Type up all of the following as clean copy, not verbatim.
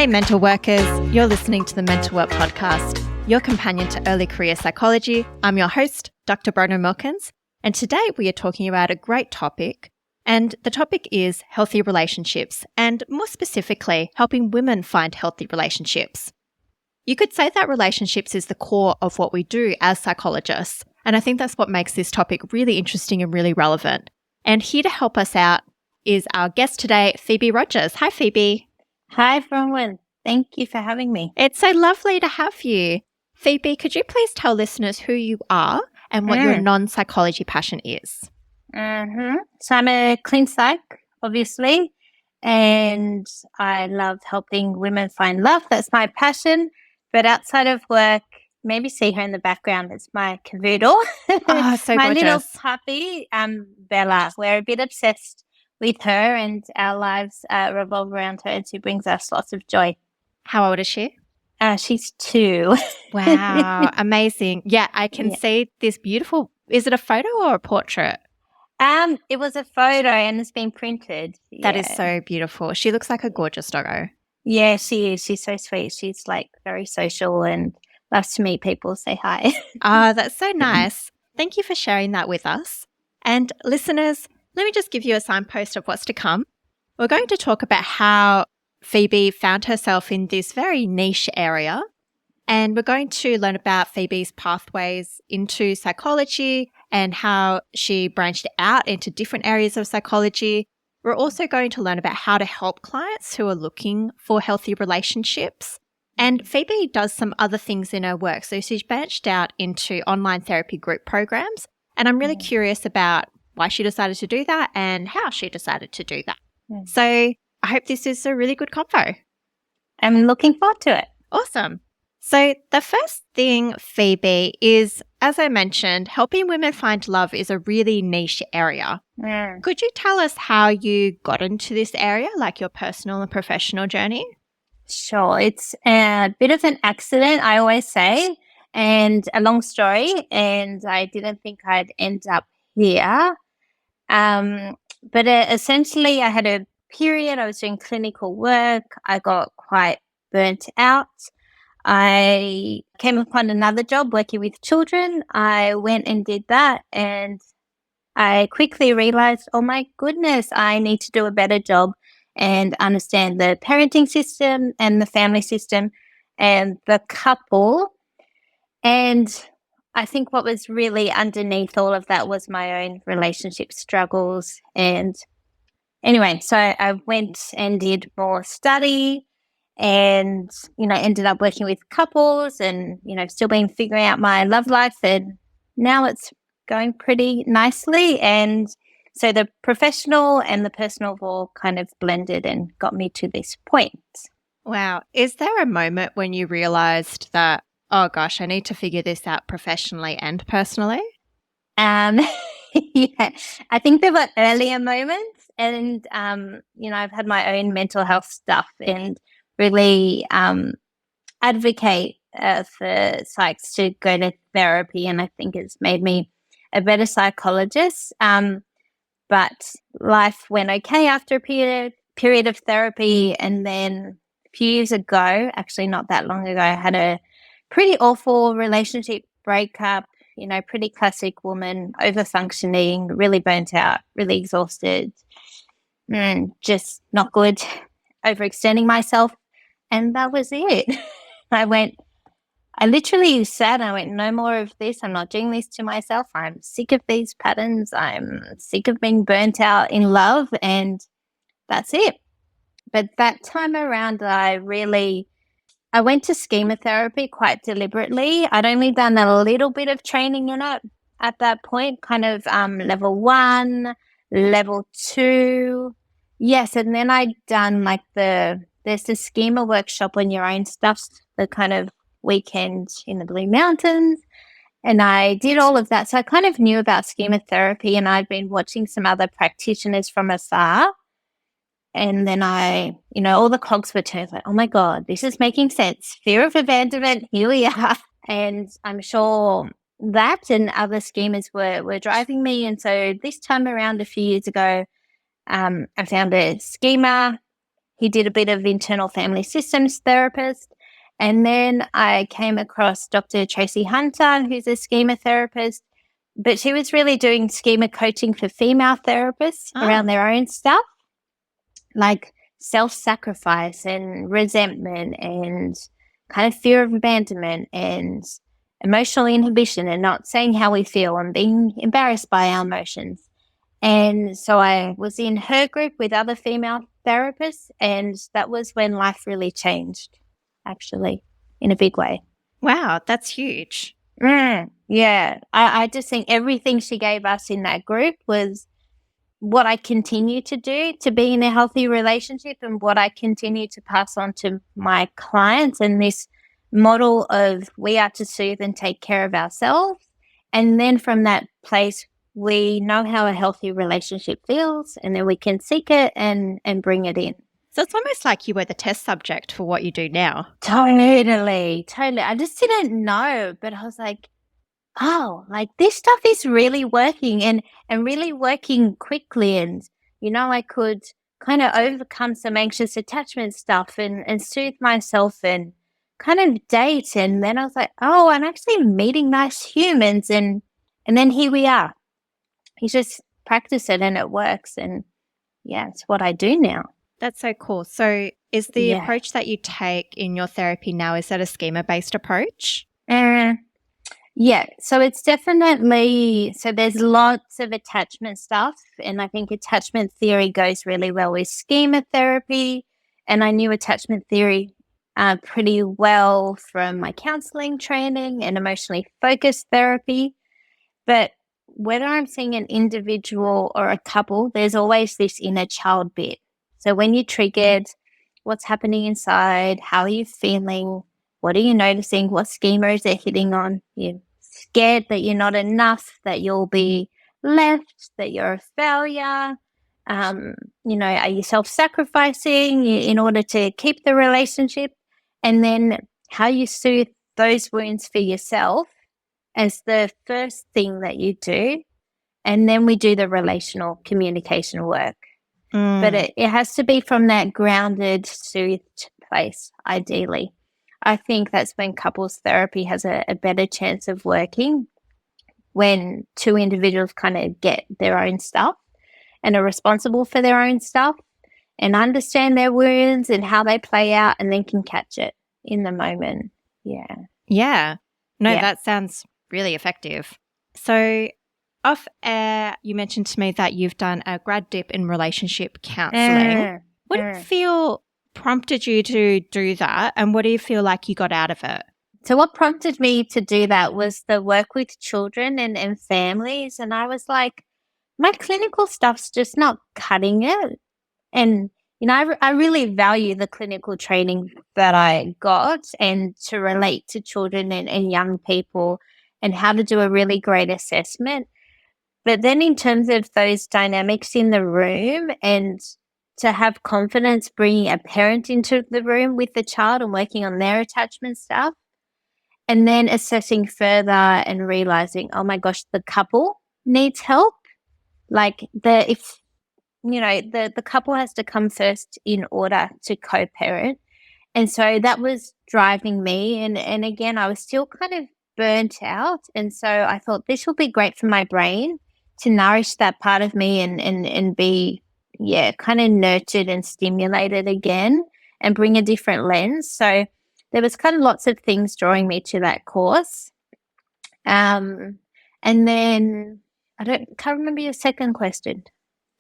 Hey, mental workers, you're listening to the Mental Work Podcast, your companion to early career psychology. I'm your host, Dr. Bron and Milkins, and today we are talking about a great topic, and the topic is healthy relationships, and more specifically, helping women find healthy relationships. You could say that relationships is the core of what we do as psychologists, and I think that's what makes this topic really interesting and really relevant. And here to help us out is our guest today, Phoebe Rogers. Hi, Phoebe. Hi, Bronwyn. Thank you for having me. It's so lovely to have you. Phoebe, could you please tell listeners who you are and what your non-psychology passion is? So I'm a clean psych, obviously, and I love helping women find love. That's my passion. But outside of work, maybe see her in the background. It's my cavoodle. Oh, so my gorgeous. little puppy, Bella. We're a bit obsessed with her, and our lives revolve around her, and she brings us lots of joy. How old is she? She's 2. Wow, amazing. Yeah, I can see this beautiful, is it a photo or a portrait? It was a photo and it's been printed. That is so beautiful. She looks like a gorgeous doggo. Yeah, she is. She's so sweet. She's like very social and loves to meet people, say hi. Oh, that's so nice. Thank you for sharing that with us. And listeners, let me just give you a signpost of what's to come. We're going to talk about how Phoebe found herself in this very niche area, and we're going to learn about Phoebe's pathways into psychology and how she branched out into different areas of psychology. We're also going to learn about how to help clients who are looking for healthy relationships. And Phoebe does some other things in her work. So she's branched out into online therapy group programs, and I'm really curious about why she decided to do that and how she decided to do that. So I hope this is a really good convo. I'm looking forward to it. Awesome. So the first thing, Phoebe, is, as I mentioned, helping women find love is a really niche area. Could you tell us how you got into this area, like your personal and professional journey? Sure. It's a bit of an accident, I always say, and a long story, and I didn't think I'd end up here. But essentially, I had a period. I was doing clinical work. I got quite burnt out. I came upon another job working with children. I went and did that, and I quickly realized, oh my goodness, I need to do a better job and understand the parenting system and the family system and the couple. And I think what was really underneath all of that was my own relationship struggles. And anyway, so I went and did more study and, ended up working with couples and, still been figuring out my love life. And now it's going pretty nicely. And so the professional and the personal have all kind of blended and got me to this point. Wow. Is there a moment when you realized that, oh gosh, I need to figure this out professionally and personally? Yeah, I think there were earlier moments, and I've had my own mental health stuff and really advocate for psychs to go to therapy, and I think it's made me a better psychologist. But life went okay after a period of therapy, and then a few years ago, actually not that long ago, I had a pretty awful relationship breakup, pretty classic woman, over-functioning, really burnt out, really exhausted, just not good, overextending myself. And that was it. I literally said, no more of this. I'm not doing this to myself. I'm sick of these patterns. I'm sick of being burnt out in love, and that's it. But that time around, I went to schema therapy quite deliberately. I'd only done a little bit of training in it at that point, kind of level 1, level 2. Yes, and then I'd done there's the schema workshop on your own stuff, the kind of weekend in the Blue Mountains. And I did all of that. So I kind of knew about schema therapy, and I'd been watching some other practitioners from afar. And then all the cogs were turned, like, oh my God, this is making sense. Fear of abandonment, here we are. And I'm sure that and other schemas were driving me. And so this time around a few years ago, I found a schema. he did a bit of internal family systems therapist. And then I came across Dr. Tracy Hunter, who's a schema therapist, but she was really doing schema coaching for female therapists around their own stuff, like self-sacrifice and resentment and kind of fear of abandonment and emotional inhibition and not saying how we feel and being embarrassed by our emotions. And so I was in her group with other female therapists, and that was when life really changed, actually, in a big way. Wow, that's huge. Yeah. I just think everything she gave us in that group was what I continue to do to be in a healthy relationship and what I continue to pass on to my clients, and this model of we are to soothe and take care of ourselves. And then from that place, we know how a healthy relationship feels, and then we can seek it and bring it in. So it's almost like you were the test subject for what you do now. Totally. I just didn't know, but I was like, oh, like this stuff is really working and really working quickly. And, I could kind of overcome some anxious attachment stuff and soothe myself and kind of date. And then I was like, oh, I'm actually meeting nice humans. And then here we are. You just practice it and it works. And yeah, it's what I do now. That's so cool. So is the approach that you take in your therapy now, is that a schema-based approach? Yeah, so it's definitely, so there's lots of attachment stuff, and I think attachment theory goes really well with schema therapy, and I knew attachment theory pretty well from my counselling training and emotionally focused therapy. But whether I'm seeing an individual or a couple, there's always this inner child bit. So when you're triggered, what's happening inside? How are you feeling? What are you noticing? What schema is it hitting on? You're scared that you're not enough, that you'll be left, that you're a failure. Are you self-sacrificing in order to keep the relationship? And then how you soothe those wounds for yourself as the first thing that you do. And then we do the relational communication work. But it has to be from that grounded, soothed place, ideally. I think that's when couples therapy has a better chance of working, when two individuals kind of get their own stuff and are responsible for their own stuff and understand their wounds and how they play out, and then can catch it in the moment. Yeah. No, that sounds really effective. So off air, you mentioned to me that you've done a grad dip in relationship counselling. What do you feel prompted you to do that, and what do you feel like you got out of it? So what prompted me to do that was the work with children and families, and I was like, my clinical stuff's just not cutting it. And, I really value the clinical training that I got, and to relate to children and young people and how to do a really great assessment. But then in terms of those dynamics in the room, and to have confidence bringing a parent into the room with the child and working on their attachment stuff, and then assessing further and realizing, oh my gosh, the couple needs help. Like the couple has to come first in order to co-parent. And so that was driving me. And again, I was still kind of burnt out. And so I thought this will be great for my brain to nourish that part of me and be, kind of nurtured and stimulated again and bring a different lens. So there was kind of lots of things drawing me to that course. And then can't remember your second question.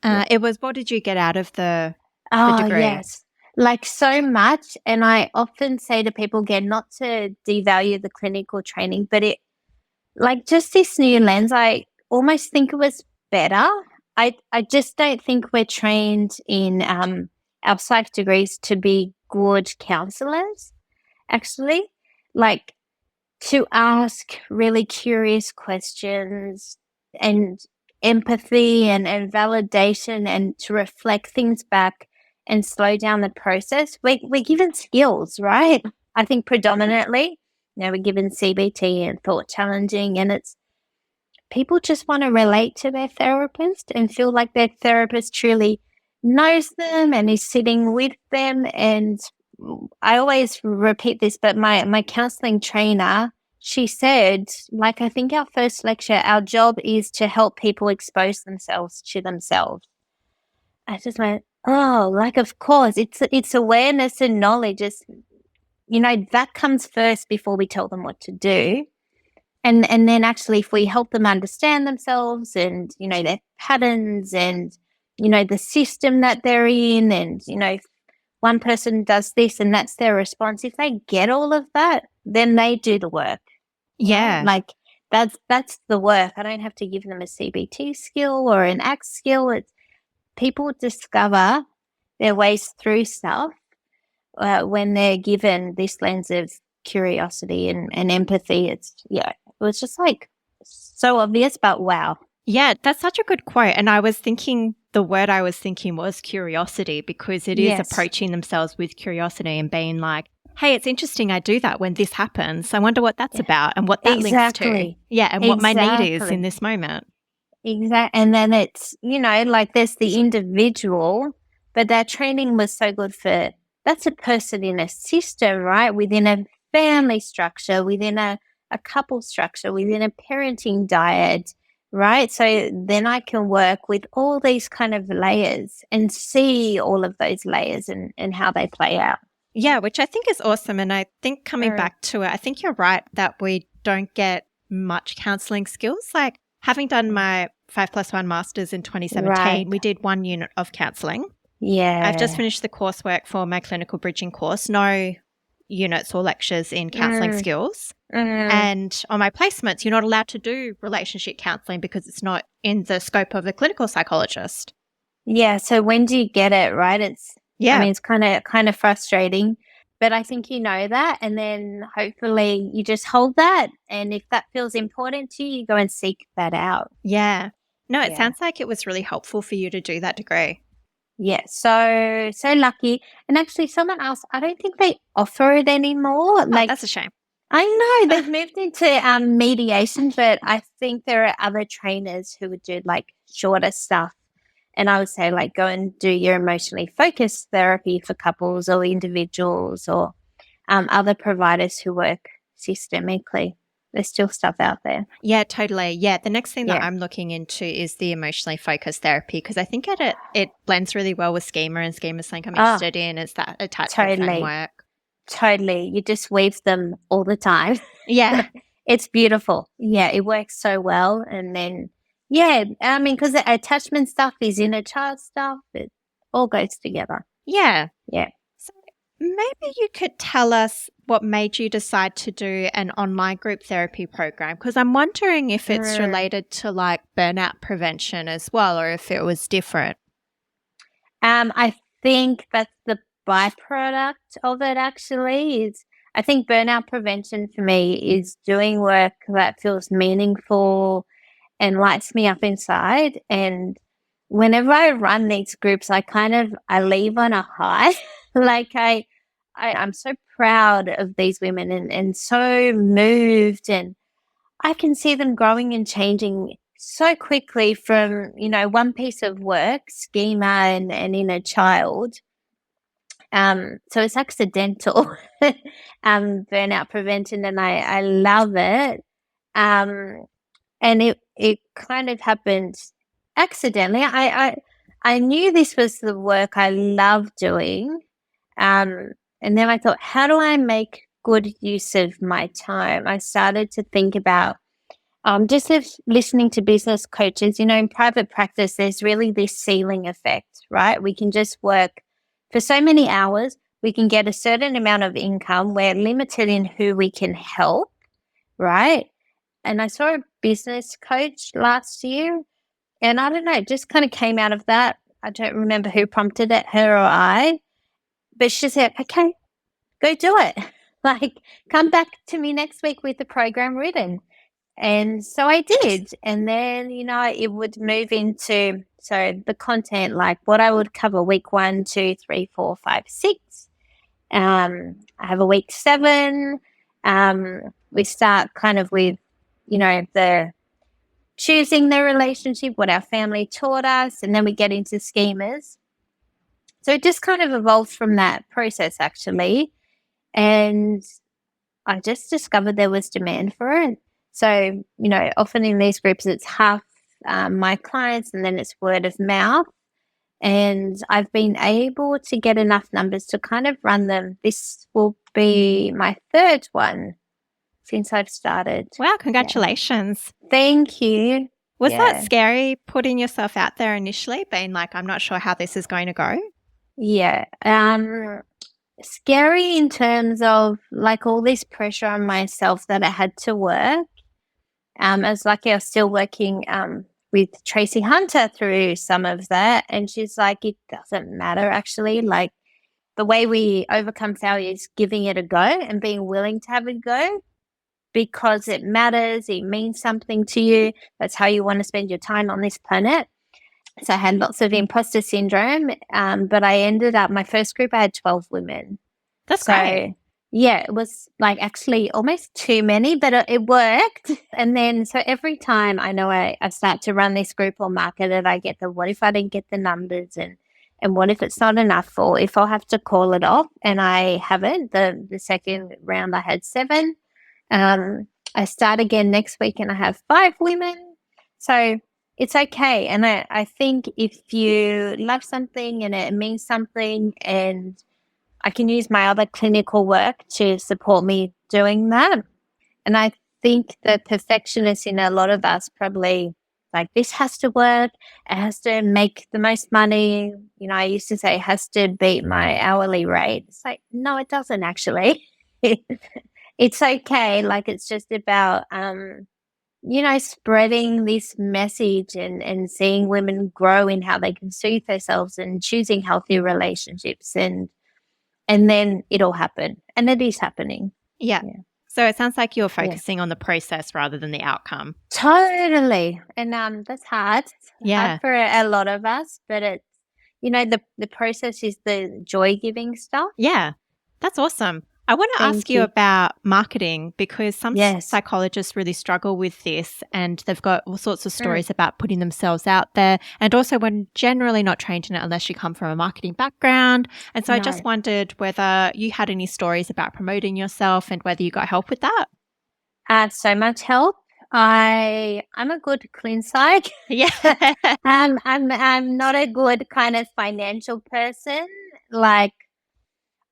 It was, what did you get out of the degree? Yes. Like so much. And I often say to people, again, not to devalue the clinical training, but it, like, just this new lens, I almost think it was better. I just don't think we're trained in our psych degrees to be good counselors, actually. Like, to ask really curious questions and empathy and validation, and to reflect things back and slow down the process. We're given skills, right? I think predominantly, we're given CBT and thought challenging, and it's people just want to relate to their therapist and feel like their therapist truly knows them and is sitting with them. And I always repeat this, but my counselling trainer, she said, like, I think our first lecture, our job is to help people expose themselves to themselves. I just went, oh, like, of course, it's awareness and knowledge. It's, that comes first before we tell them what to do. And then actually, if we help them understand themselves and, their patterns and, the system that they're in, and, if one person does this and that's their response, if they get all of that, then they do the work. Yeah. Right? Like, that's the work. I don't have to give them a CBT skill or an ACT skill. It's people discover their ways through stuff when they're given this lens of curiosity and empathy. It was just like so obvious, but wow. Yeah, that's such a good quote. And the word I was thinking was curiosity, because it is approaching themselves with curiosity and being like, hey, it's interesting I do that when this happens. I wonder what that's about and what that links to. Yeah, and what my need is in this moment. Exactly. And then it's, like there's the individual, but that training was so good for, that's a person in a system, right? Within a family structure, within a couple structure, within a parenting diet, right? So then I can work with all these kind of layers and see all of those layers and how they play out. Yeah, which I think is awesome. And I think coming back to it, I think you're right that we don't get much counselling skills. Like, having done my 5+1 Masters in 2017, we did 1 unit of counselling. Yeah. I've just finished the coursework for my clinical bridging course. No units or lectures in counselling skills. And on my placements, you're not allowed to do relationship counselling because it's not in the scope of a clinical psychologist. Yeah. So when do you get it, right? I mean, it's kind of frustrating. But I think you know that, and then hopefully you just hold that. And if that feels important to you, you go and seek that out. Yeah. No, it sounds like it was really helpful for you to do that degree. Yeah, so lucky. And actually, someone else, I don't think they offer it anymore. Like, that's a shame. I know they've moved into mediation, but I think there are other trainers who would do like shorter stuff. And I would say, like, go and do your emotionally focused therapy for couples or individuals or other providers who work systemically. There's still stuff out there. Yeah, totally. Yeah, the next thing that I'm looking into is the emotionally focused therapy, because I think it blends really well with schema, and schema is something I'm interested in. Is that attachment framework? Totally. You just weave them all the time. Yeah. It's beautiful. Yeah, it works so well. And then, yeah, I mean, because the attachment stuff is inner child stuff. It all goes together. Yeah. Yeah. So maybe you could tell us what made you decide to do an online group therapy program, because I'm wondering if it's related to like burnout prevention as well, or if it was different. I think that's the byproduct of it, actually. I think burnout prevention for me is doing work that feels meaningful and lights me up inside. And whenever I run these groups, I leave on a high. Like I'm so proud of these women and so moved, and I can see them growing and changing so quickly from, one piece of work, schema and inner child. So it's accidental, burnout prevention, and I love it. And it kind of happened accidentally. I knew this was the work I love doing. And then I thought, how do I make good use of my time? I started to think about just listening to business coaches. In private practice, there's really this ceiling effect, right? We can just work for so many hours. We can get a certain amount of income. We're limited in who we can help, right? And I saw a business coach last year, and I don't know, it just kind of came out of that. I don't remember who prompted it, her or I, but she said, okay, go do it. Like, come back to me next week with the program written. And so I did. And then, it would move into, so the content, like what I would cover week 1, 2, 3, 4, 5, 6. I have a week 7. We start kind of with, the choosing the relationship, what our family taught us, and then we get into schemas. So it just kind of evolved from that process, actually. And I just discovered there was demand for it. So, often in these groups, it's half my clients and then it's word of mouth. And I've been able to get enough numbers to kind of run them. This will be my third one since I've started. Wow, congratulations. Yeah. Thank you. Was that scary putting yourself out there initially, being like, I'm not sure how this is going to go? Yeah. Scary in terms of like all this pressure on myself that I had to work. I was lucky I was still working with Tracy Hunter through some of that. And she's like, it doesn't matter actually. Like the way we overcome failure is giving it a go and being willing to have a go because it matters. It means something to you. That's how you want to spend your time on this planet. So I had lots of imposter syndrome, but I ended up, my first group, I had 12 women. That's great. Yeah, it was like actually almost too many, but it worked. And then, so every time I know I start to run this group or market it, I get the, what if I didn't get the numbers and what if it's not enough or if I'll have to call it off and I haven't. The second round I had 7. I start again next week and I have 5 women. So it's okay. And I think if you love something and it means something and I can use my other clinical work to support me doing that. And I think the perfectionist in a lot of us probably like, this has to work. It has to make the most money. I used to say it has to beat my hourly rate. It's like, no, it doesn't actually. It's okay. Like, it's just about, spreading this message and seeing women grow in how they can soothe themselves and choosing healthy relationships and then it'll happen. And it is happening. Yeah. So it sounds like you're focusing on the process rather than the outcome. Totally. And that's hard. It's hard for a lot of us, but it's, the process is the joy-giving stuff. Yeah. That's awesome. I want to ask you about marketing because some psychologists really struggle with this and they've got all sorts of stories about putting themselves out there and also we're generally not trained in it unless you come from a marketing background. And so I just wondered whether you had any stories about promoting yourself and whether you got help with that. So much help. I'm a good clean psych. Yeah. I'm not a good kind of financial person. Like,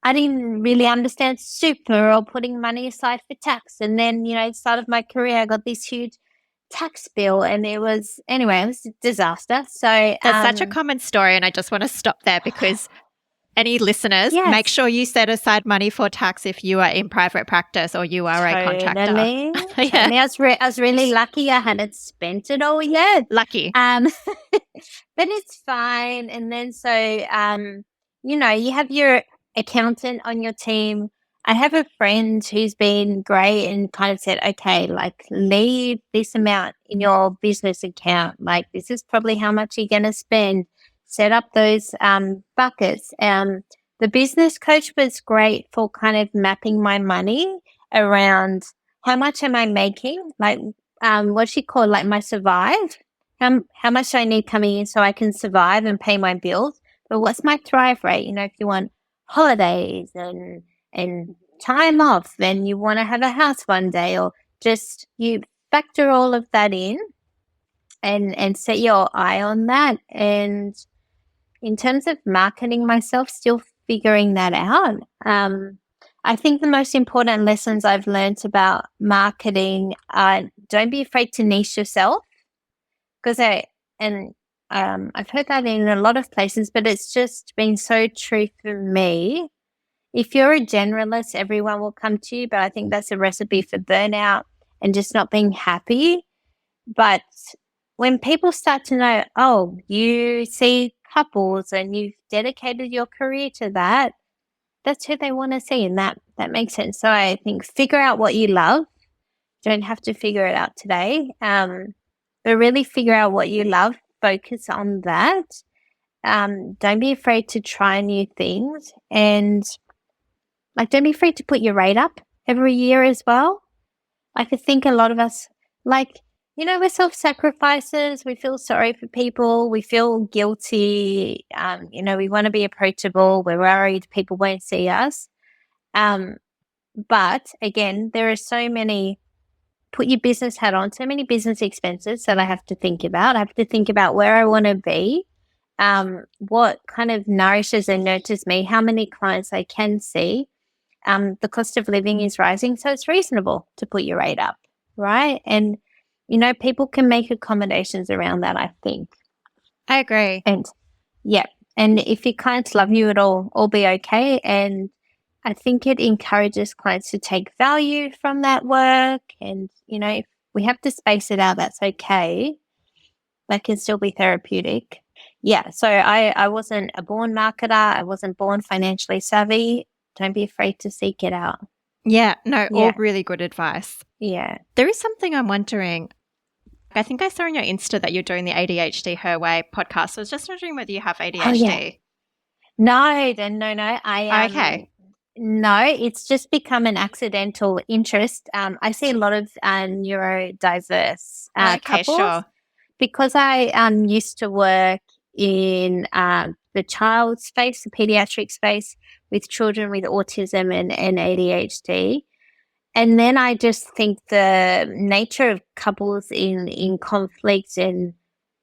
I didn't really understand super or putting money aside for tax. And then, at the start of my career, I got this huge tax bill and it was a disaster. So that's such a common story. And I just want to stop there because any listeners, make sure you set aside money for tax if you are in private practice or you are a contractor. Totally. I was really lucky I hadn't spent it all yet. Lucky. But it's fine. And then you have your accountant on your team. I have a friend who's been great and kind of said, okay, like leave this amount in your business account. Like this is probably how much you're going to spend. Set up those buckets. The business coach was great for kind of mapping my money around how much am I making? Like what she called like my survive. How much do I need coming in so I can survive and pay my bills? But what's my thrive rate? If you want holidays and time off, then you want to have a house one day, or just you factor all of that in and set your eye on that. And in terms of marketing myself, still figuring that out. I think the most important lessons I've learned about marketing are don't be afraid to niche yourself, because I've heard that in a lot of places, but it's just been so true for me. If you're a generalist, everyone will come to you, but I think that's a recipe for burnout and just not being happy. But when people start to know, oh, you see couples and you've dedicated your career to that, that's who they want to see, and that makes sense. So I think figure out what you love. Don't have to figure it out today, but really figure out what you love. Focus on that. Don't be afraid to try new things, and like don't be afraid to put your rate up every year as well. Like I think a lot of us, like we're self-sacrificers. We feel sorry for people. We feel guilty. We want to be approachable. We're worried people won't see us. But again, there are so many, put your business hat on, so many business expenses that I have to think about. I have to think about where I want to be, what kind of nourishes and nurtures me, how many clients I can see. The cost of living is rising, so it's reasonable to put your rate up, right? And, people can make accommodations around that, I think. I agree. And yeah, and if your clients love you, it'll all be okay. And I think it encourages clients to take value from that work. And, if we have to space it out, that's okay. That can still be therapeutic. Yeah, so I wasn't a born marketer. I wasn't born financially savvy. Don't be afraid to seek it out. Yeah, no, all really good advice. Yeah. There is something I'm wondering. I think I saw on your Insta that you're doing the ADHD Her Way podcast. So I was just wondering whether you have ADHD. Oh, yeah. No. Okay. No, it's just become an accidental interest. I see a lot of neurodiverse Okay, couples. sure. Because I used to work in the child space, the pediatric space, with children with autism and ADHD. And then I just think the nature of couples in conflict, and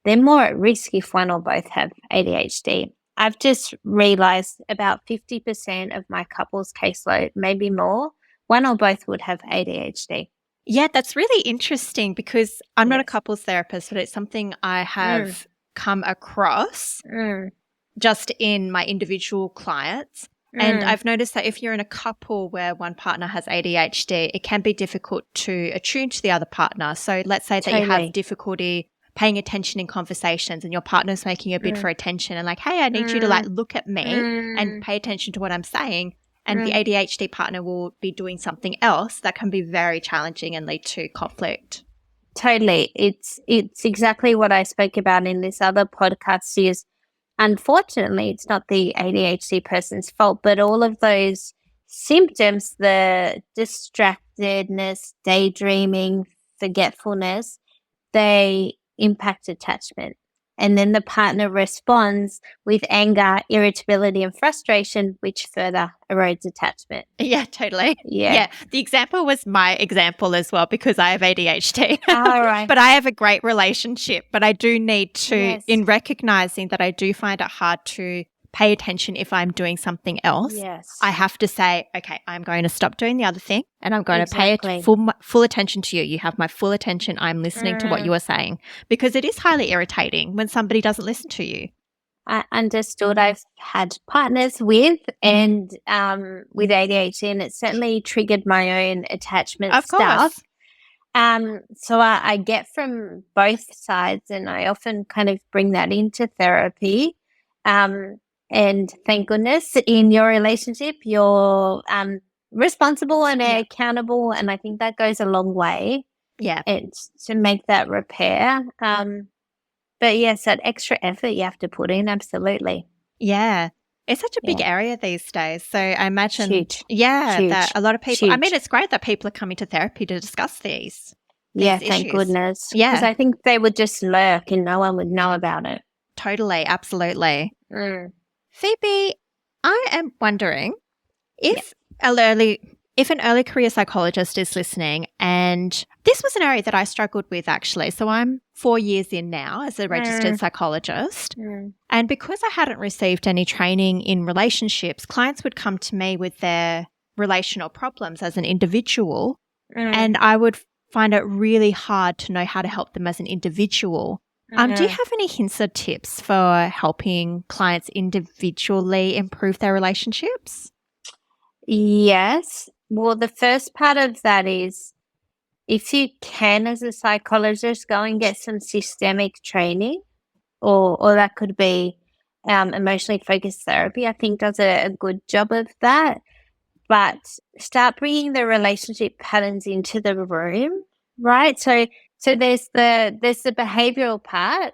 they're more at risk if one or both have ADHD. I've just realized about 50% of my couples caseload, maybe more, one or both would have ADHD. Yeah, that's really interesting because I'm not a couples therapist, but it's something I have come across just in my individual clients. And I've noticed that if you're in a couple where one partner has ADHD, it can be difficult to attune to the other partner. So let's say that you have difficulty paying attention in conversations and your partner's making a bid for attention and like, hey, I need you to look at me and pay attention to what I'm saying. And the ADHD partner will be doing something else that can be very challenging and lead to conflict. Totally. It's exactly what I spoke about in this other podcast is, unfortunately, it's not the ADHD person's fault, but all of those symptoms, the distractedness, daydreaming, forgetfulness, they impact attachment. And then the partner responds with anger, irritability, and frustration, which further erodes attachment. Yeah, totally. Yeah. The example was my example as well because I have ADHD. All right. But I have a great relationship. But I do need to, in recognizing that I do find it hard to pay attention if I'm doing something else, I have to say, okay, I'm going to stop doing the other thing and I'm going to pay full attention to you. You have my full attention. I'm listening to what you are saying because it is highly irritating when somebody doesn't listen to you. I understood. I've had partners with with ADHD, and it certainly triggered my own attachment stuff. So I get from both sides, and I often kind of bring that into therapy. And thank goodness in your relationship, you're responsible and accountable. And I think that goes a long way. Yeah. And to make that repair. But yes, that extra effort you have to put in. Absolutely. Yeah. It's such a big area these days. So I imagine, Huge. That a lot of people, I mean, it's great that people are coming to therapy to discuss these thank goodness. Yeah. Because I think they would just lurk and no one would know about it. Totally. Absolutely. Phoebe, I am wondering if an early career psychologist is listening, and this was an area that I struggled with actually. So I'm 4 years in now as a registered psychologist. And because I hadn't received any training in relationships, clients would come to me with their relational problems as an individual, and I would find it really hard to know how to help them as an individual. Do you have any hints or tips for helping clients individually improve their relationships? Yes. Well, the first part of that is if you can, as a psychologist, go and get some systemic training, or that could be emotionally focused therapy. I think does a good job of that. But start bringing the relationship patterns into the room, right? So there's the behavioral part.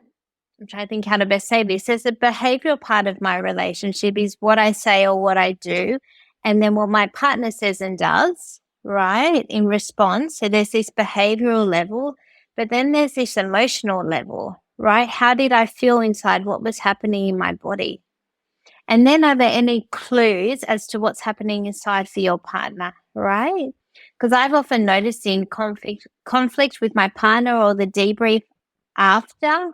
I'm trying to think how to best say this. There's the behavioral part of my relationship is what I say or what I do, and then what my partner says and does, right, in response. So there's this behavioral level. But then there's this emotional level, right? How did I feel inside? What was happening in my body? And then are there any clues as to what's happening inside for your partner, right? Because I've often noticed in conflict with my partner or the debrief after,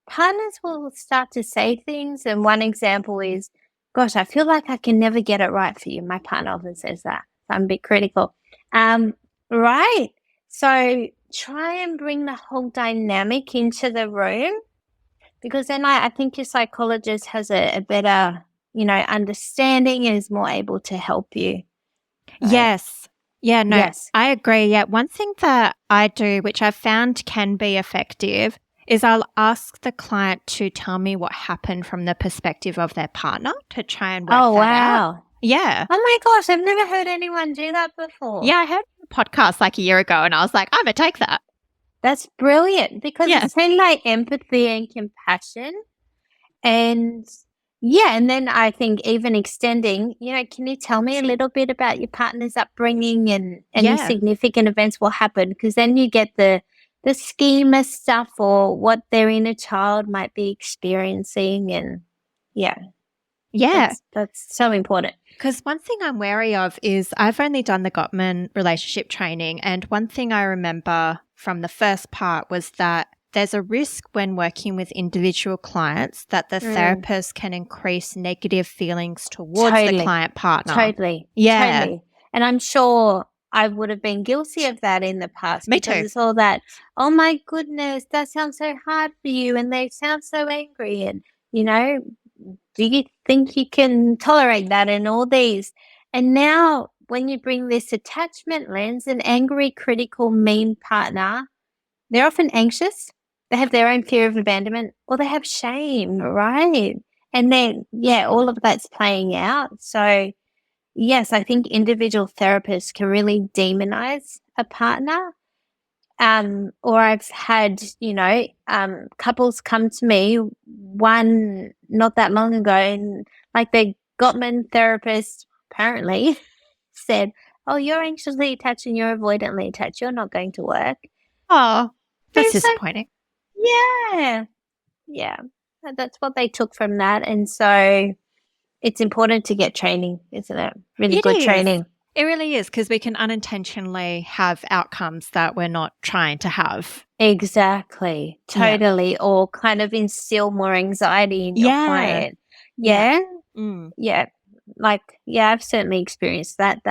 partners will start to say things. And one example is, gosh, I feel like I can never get it right for you. My partner often says that. So I'm a bit critical. Right. So try and bring the whole dynamic into the room, because then I think your psychologist has a better, understanding and is more able to help you. Right? Yes. Yeah, no, Yes. I agree. Yeah, one thing that I do, which I've found can be effective, is I'll ask the client to tell me what happened from the perspective of their partner to try and work that out. Wow. Yeah. Oh my gosh, I've never heard anyone do that before. Yeah, I heard a podcast like a year ago and I was like, I'm going to take that. That's brilliant, because Yeah. it's kind of like empathy and compassion. And and then I think even extending, can you tell me a little bit about your partner's upbringing and any Yeah. significant events will happen? Because then you get the schema stuff or what their inner child might be experiencing. And Yeah. that's so important. Because one thing I'm wary of is I've only done the Gottman relationship training. And one thing I remember from the first part was that there's a risk when working with individual clients that the therapist can increase negative feelings towards the client partner. Totally. Yeah. Totally. And I'm sure I would have been guilty of that in the past. Me because too. It's all that, oh my goodness, that sounds so hard for you. And they sound so angry. And, do you think you can tolerate that and all these? And now when you bring this attachment lens, an angry, critical, mean partner, they're often anxious. They have their own fear of abandonment, or they have shame, right? And then, all of that's playing out. So, yes, I think individual therapists can really demonize a partner. Or I've had, couples come to me, one not that long ago, and like the Gottman therapist apparently said, oh, you're anxiously attached and you're avoidantly attached. You're not going to work. Oh, that's It's like, disappointing. Yeah. That's what they took from that. And so it's important to get training, isn't it? Really good training. It really is, because we can unintentionally have outcomes that we're not trying to have. Exactly. Totally. Or kind of instill more anxiety in your client. Yeah. Like, I've certainly experienced that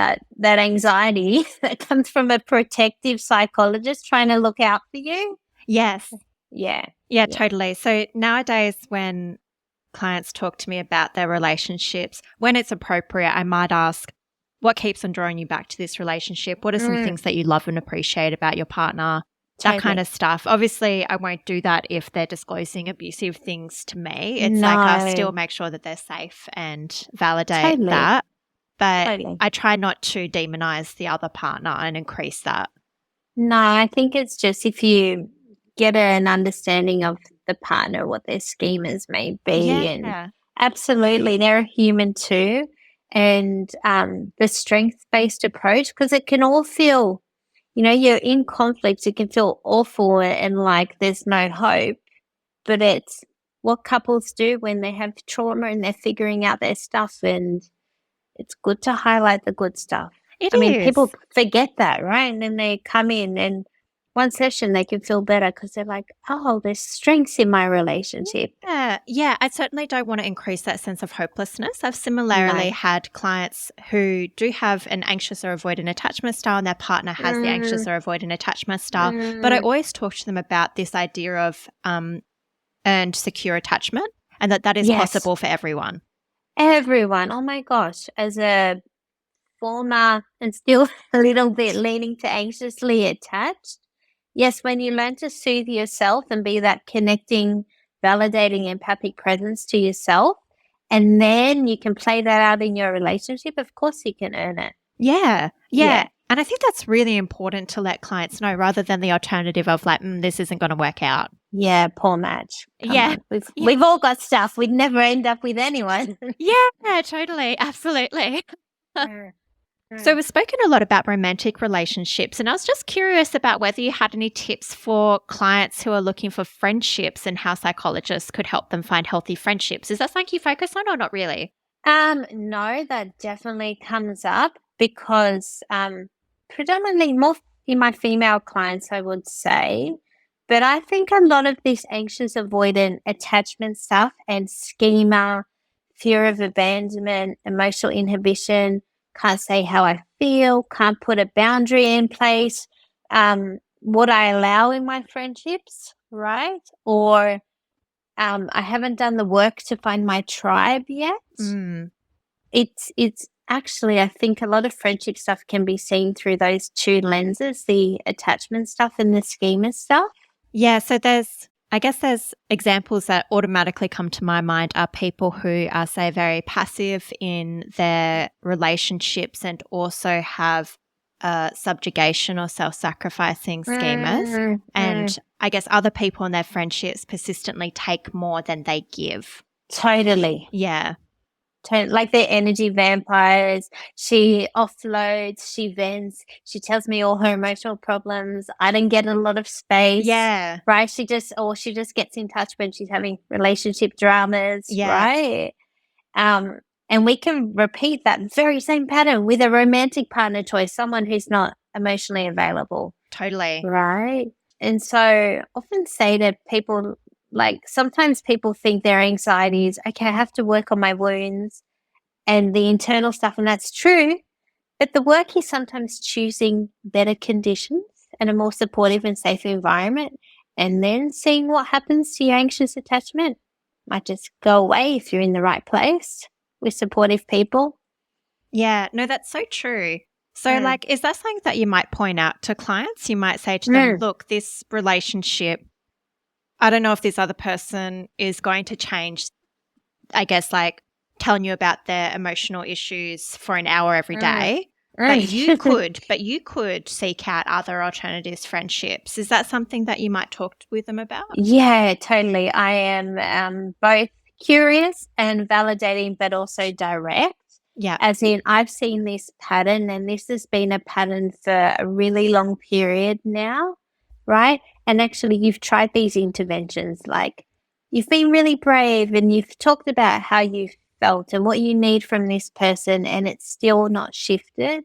anxiety that comes from a protective psychologist trying to look out for you. Yes. Yeah, totally. So nowadays when clients talk to me about their relationships, when it's appropriate, I might ask, what keeps on drawing you back to this relationship? What are some things that you love and appreciate about your partner? That kind of stuff. Obviously, I won't do that if they're disclosing abusive things to me. It's like I still make sure that they're safe and validate that. But I try not to demonize the other partner and increase that. No, I think it's just if you get an understanding of the partner, what their schemas may be. And absolutely, they're a human too. And the strength-based approach, because it can all feel, you're in conflict, it can feel awful and like there's no hope. But it's what couples do when they have trauma and they're figuring out their stuff. And it's good to highlight the good stuff. I mean, people forget that, right? And then they come in and one session they can feel better because they're like, oh, there's strengths in my relationship. Yeah, I certainly don't want to increase that sense of hopelessness. I've similarly had clients who do have an anxious or avoidant attachment style and their partner has the anxious or avoidant attachment style. But I always talk to them about this idea of earned secure attachment and that is possible for everyone. Everyone. Oh my gosh. As a former and still a little bit leaning to anxiously attached, yes, when you learn to soothe yourself and be that connecting, validating, empathic presence to yourself, and then you can play that out in your relationship, of course you can earn it. Yeah. And I think that's really important to let clients know rather than the alternative of like, this isn't going to work out. Yeah, poor match. Come on. We've all got stuff. We'd never end up with anyone. Yeah, totally. Absolutely. So we've spoken a lot about romantic relationships, and I was just curious about whether you had any tips for clients who are looking for friendships and how psychologists could help them find healthy friendships. Is that something you focus on or not really? No, that definitely comes up because predominantly more in my female clients, I would say. But I think a lot of this anxious avoidant attachment stuff and schema, fear of abandonment, emotional inhibition, can't say how I feel, can't put a boundary in place, what I allow in my friendships, right? Or I haven't done the work to find my tribe yet. It's actually, I think a lot of friendship stuff can be seen through those two lenses, the attachment stuff and the schema stuff. Yeah, so there's examples that automatically come to my mind are people who are, say, very passive in their relationships and also have subjugation or self-sacrificing schemas. And I guess other people in their friendships persistently take more than they give. Totally. Yeah. Like they're energy vampires. She offloads, she vents, she tells me all her emotional problems. I don't get a lot of space. Yeah. Right? She just gets in touch when she's having relationship dramas. Yeah. Right? And we can repeat that very same pattern with a romantic partner choice, someone who's not emotionally available. Totally. Right? And so often say to people, like sometimes people think their anxiety is, okay, I have to work on my wounds and the internal stuff, and that's true. But the work is sometimes choosing better conditions and a more supportive and safe environment, and then seeing what happens to your anxious attachment. Might just go away if you're in the right place with supportive people. Yeah, no, that's so true. So like, is that something that you might point out to clients? You might say to them, look, this relationship, I don't know if this other person is going to change, I guess, like telling you about their emotional issues for an hour every day. But you could seek out other alternatives, friendships. Is that something that you might talk with them about? Yeah, totally. I am both curious and validating, but also direct. Yeah. As in, I've seen this pattern, and this has been a pattern for a really long period now, right? And actually, you've tried these interventions. Like, you've been really brave and you've talked about how you felt and what you need from this person, and it's still not shifted.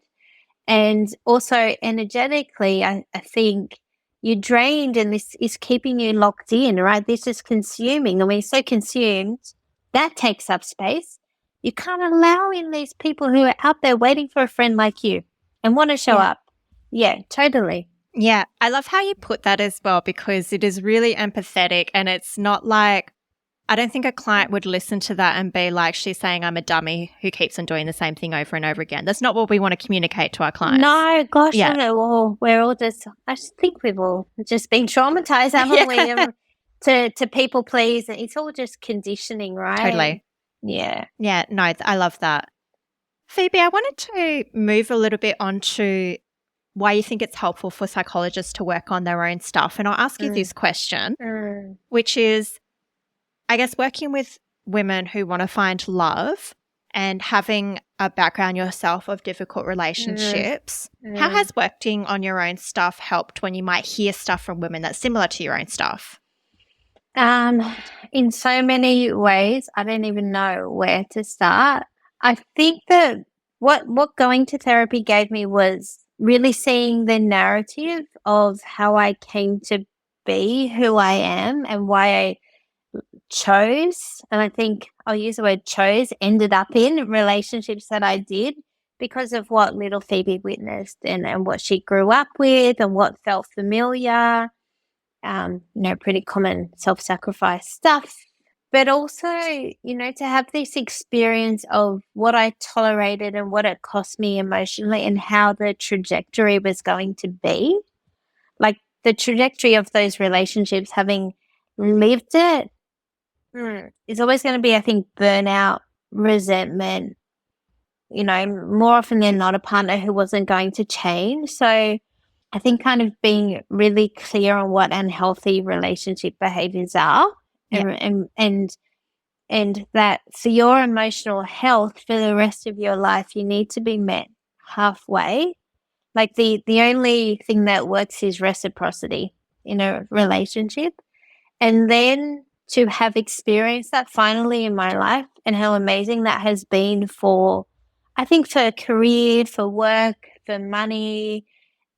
And also, energetically, I think you're drained and this is keeping you locked in, right? This is consuming. And when you're so consumed, that takes up space. You can't allow in these people who are out there waiting for a friend like you and want to show up. Yeah, totally. Yeah, I love how you put that as well, because it is really empathetic, and it's not like, I don't think a client would listen to that and be like, she's saying I'm a dummy who keeps on doing the same thing over and over again. That's not what we want to communicate to our clients. No, gosh, yeah. We're all just, I think we've all just been traumatized, haven't we? To people please. It's all just conditioning, right? Totally. Yeah. Yeah, no, I love that. Phoebe, I wanted to move a little bit onto why you think it's helpful for psychologists to work on their own stuff. And I'll ask you this question, which is, I guess, working with women who want to find love and having a background yourself of difficult relationships, how has working on your own stuff helped when you might hear stuff from women that's similar to your own stuff? In so many ways, I don't even know where to start. I think that what going to therapy gave me was really seeing the narrative of how I came to be who I am and why I chose, and I think I'll use the word chose, ended up in relationships that I did because of what little Phoebe witnessed and what she grew up with and what felt familiar. Pretty common self-sacrifice stuff. But also, to have this experience of what I tolerated and what it cost me emotionally and how the trajectory was going to be. Like the trajectory of those relationships, having lived it, is always going to be, I think, burnout, resentment, more often than not a partner who wasn't going to change. So I think kind of being really clear on what unhealthy relationship behaviors are and that for your emotional health for the rest of your life, you need to be met halfway. Like the only thing that works is reciprocity in a relationship. And then to have experienced that finally in my life and how amazing that has been for, I think, for career, for work, for money,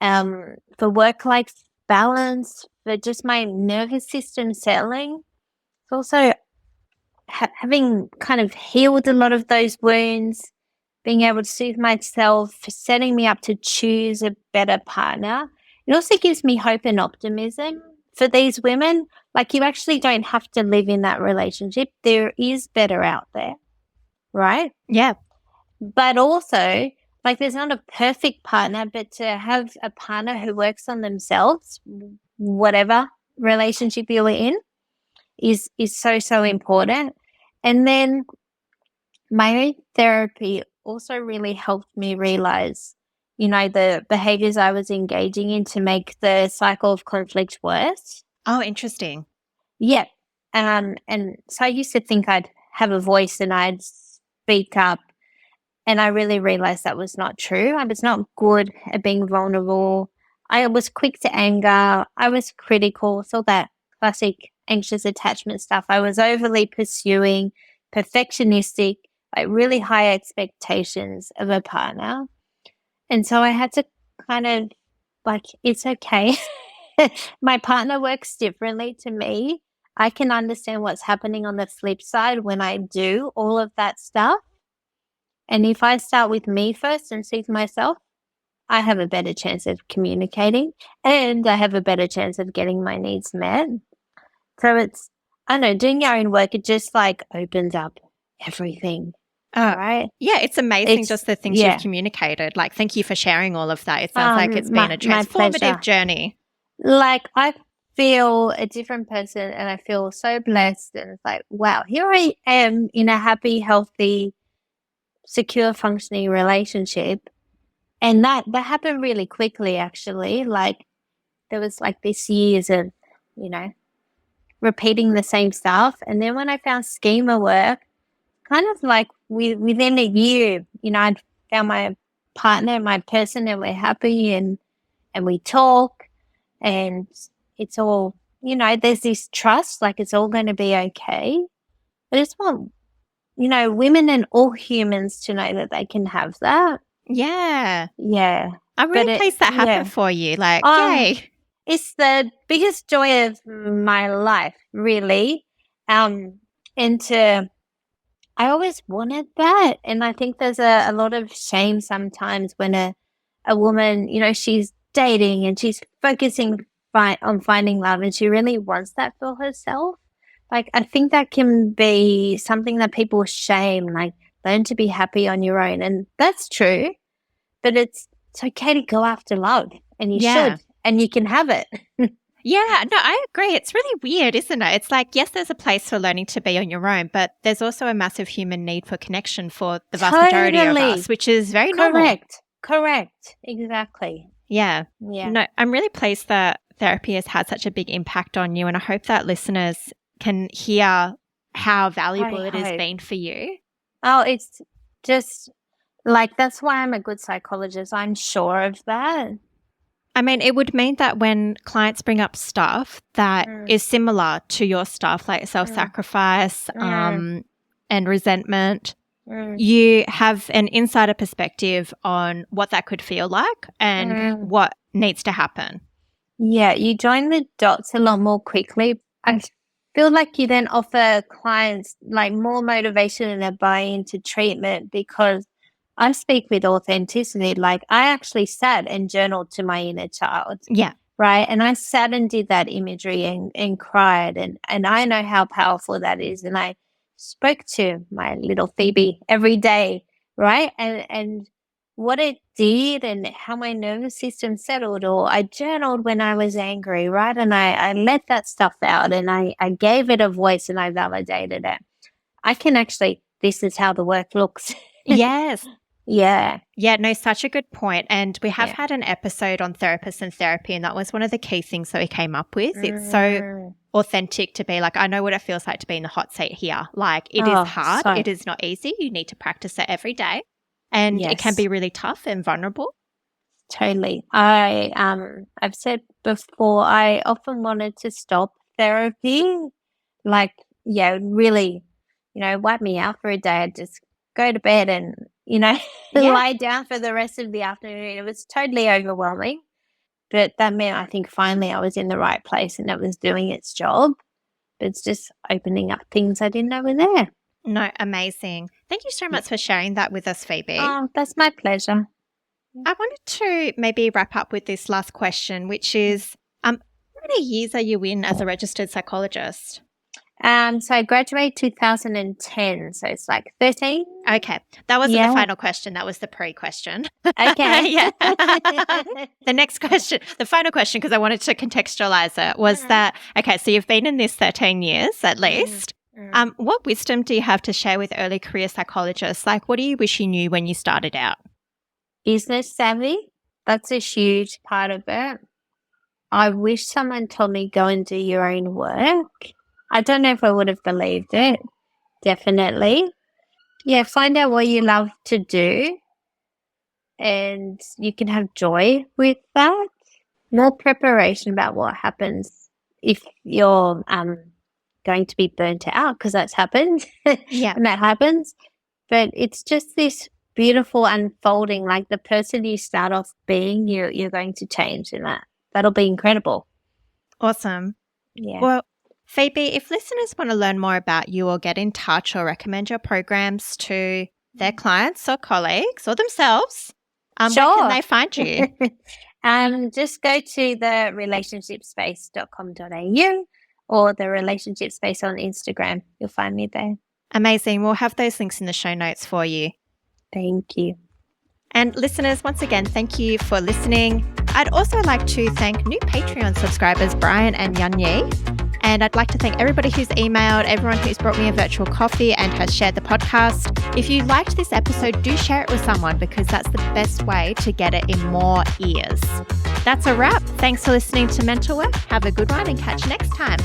for work-life balance, for just my nervous system settling. It's also having kind of healed a lot of those wounds, being able to soothe myself, setting me up to choose a better partner. It also gives me hope and optimism for these women. Like, you actually don't have to live in that relationship. There is better out there, right? Yeah. But also, like, there's not a perfect partner, but to have a partner who works on themselves, whatever relationship you're in, is so important. And then my own therapy also really helped me realize, the behaviors I was engaging in to make the cycle of conflict worse. Oh, interesting. Yeah. And so I used to think I'd have a voice and I'd speak up. And I really realized that was not true. I was not good at being vulnerable. I was quick to anger. I was critical. So that classic anxious attachment stuff. I was overly pursuing, perfectionistic, like really high expectations of a partner. And so I had to kind of, like, it's okay. My partner works differently to me. I can understand what's happening on the flip side when I do all of that stuff. And if I start with me first and soothe myself, I have a better chance of communicating and I have a better chance of getting my needs met. So it's, I don't know, doing your own work, it just like opens up everything. Right? Yeah, it's amazing just the things yeah. you've communicated. Like, thank you for sharing all of that. It sounds like it's been a My transformative pleasure. journey. Like, I feel a different person and I feel so blessed. And it's like, wow, here I am in a happy, healthy, secure, functioning relationship. And that happened really quickly, actually. Like, there was like this years of, repeating the same stuff. And then when I found schema work, kind of like within a year, I'd found my partner, my person, and we're happy and we talk and it's all, there's this trust, like it's all going to be okay. I just want, women and all humans to know that they can have that. Yeah. Yeah. I'm really pleased that happened for you. Like, yay. It's the biggest joy of my life, really. I always wanted that. And I think there's a lot of shame sometimes when a woman, she's dating and she's focusing on finding love and she really wants that for herself. Like, I think that can be something that people shame, like learn to be happy on your own. And that's true, but it's okay to go after love and you should, and you can have it. Yeah, no, I agree. It's really weird, isn't it? It's like, yes, there's a place for learning to be on your own, but there's also a massive human need for connection for the vast majority of us, which is very normal. Correct. Exactly. Yeah. No, I'm really pleased that therapy has had such a big impact on you, and I hope that listeners can hear how valuable it has been for you. Oh, it's just like, that's why I'm a good psychologist. I'm sure of that. I mean, it would mean that when clients bring up stuff that is similar to your stuff, like self-sacrifice and resentment, you have an insider perspective on what that could feel like and what needs to happen. Yeah, you join the dots a lot more quickly. I feel like you then offer clients like more motivation and a buy-in to treatment because I speak with authenticity. Like, I actually sat and journaled to my inner child. Yeah. Right. And I sat and did that imagery and cried. And I know how powerful that is. And I spoke to my little Phoebe every day. Right. And what it did and how my nervous system settled, or I journaled when I was angry. Right. And I let that stuff out and I gave it a voice and I validated it. I can actually, this is how the work looks. Yes. Yeah. Yeah, no, such a good point. And we have had an episode on therapists and therapy, and that was one of the key things that we came up with. It's so authentic to be like, I know what it feels like to be in the hot seat here. Like, it is hard. It is not easy. You need to practice it every day. and it can Yes. be really tough and vulnerable. Totally. I've said before, I often wanted to stop therapy. Like, yeah, really, wipe me out for a day. I'd just go to bed and, Yeah. lie down for the rest of the afternoon. It was totally overwhelming. But that meant I think finally I was in the right place and it was doing its job. But it's just opening up things I didn't know were there. No, amazing. Thank you so much for sharing that with us, Phoebe. Oh, that's my pleasure. I wanted to maybe wrap up with this last question, which is, how many years are you in as a registered psychologist? So I graduated 2010, so it's like 13. Okay. That wasn't Yeah. the final question. That was the pre-question. Okay. Yeah. The next question, the final question, because I wanted to contextualize it, was that, okay, so you've been in this 13 years at least. What wisdom do you have to share with early career psychologists? Like, what do you wish you knew when you started out? Business savvy. That's a huge part of it. I wish someone told me go and do your own work. I don't know if I would have believed it. Definitely. Yeah, find out what you love to do and you can have joy with that. More preparation about what happens if you're going to be burnt out, because that's happened. Yeah. And that happens. But it's just this beautiful unfolding, like the person you start off being, you're going to change, and that'll be incredible. Awesome. Yeah. Well, Phoebe, if listeners want to learn more about you or get in touch or recommend your programs to their clients or colleagues or themselves, where can they find you? Just go to the relationshipspace.com.au or the relationship space on Instagram. You'll find me there. Amazing. We'll have those links in the show notes for you. Thank you. And listeners, once again, thank you for listening. I'd also like to thank new Patreon subscribers, Brian and Yanyi. And I'd like to thank everybody who's emailed, everyone who's brought me a virtual coffee and has shared the podcast. If you liked this episode, do share it with someone because that's the best way to get it in more ears. That's a wrap. Thanks for listening to Mental Work. Have a good one and catch you next time.